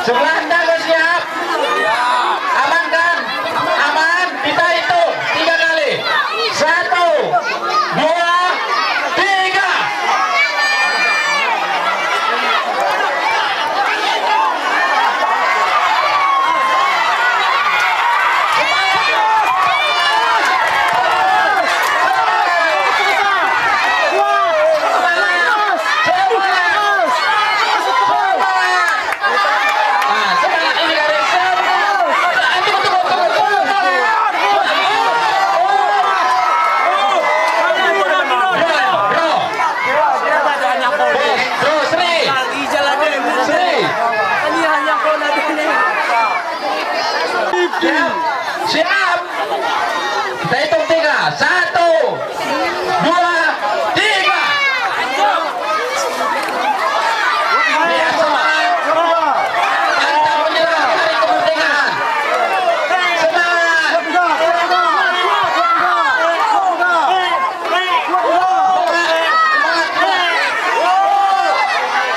Sebelah Anda siap? Aman kan? Aman. Kita hitung 3 kali. 1, 2, 3. Siap. Kita hitung 3. 1, 2, 3. Biar semangat. Pantang menyerah dari kepentingan. Semangat.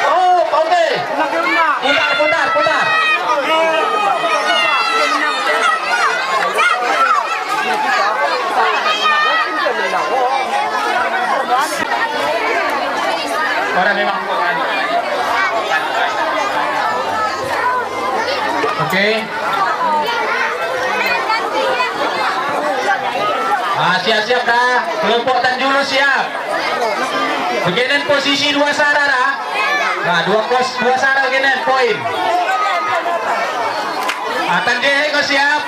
Oh, oke. Putar. Orang memang oke. Siap-siap dah. Kelompok Tanjulu siap. Beginin posisi 2 sarah dah. Nah, 2 sarah beginin poin. Tanjeh kau siap.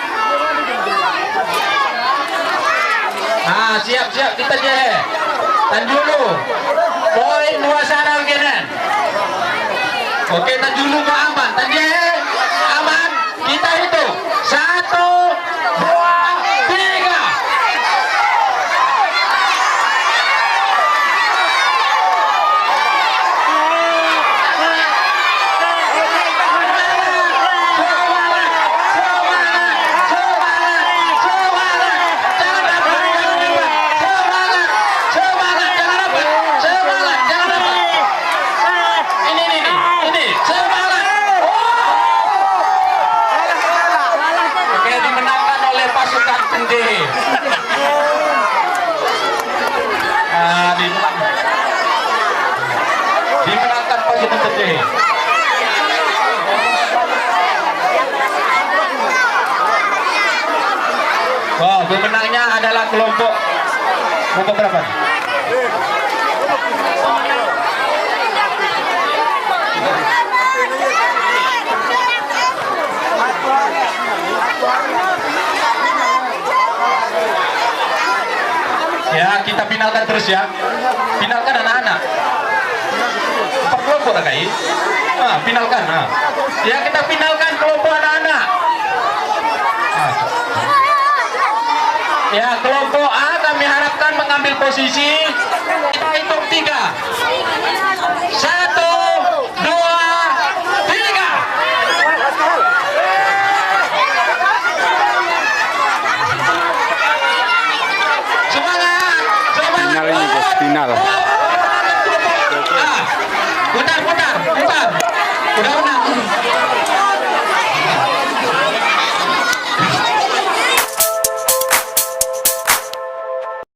Siap kita je. Tanjulu. Poin 2 sarah beginin. Oke, Tanjulu kau aman. Tanjeh aman. Kita hitung 1, 2, 3. Dimenangkan pasukan Tanjeh. Pemenangnya adalah kelompok berapa? Ya, kita finalkan terus ya. Finalkan anak-anak. 4 kelompok lah kai. Finalkan. Ya, kita finalkan kelompok anak-anak. Ya, kelompok A kami harapkan mengambil posisi. Kita hitung 3. 1, 2, 3. Final ini guys, final.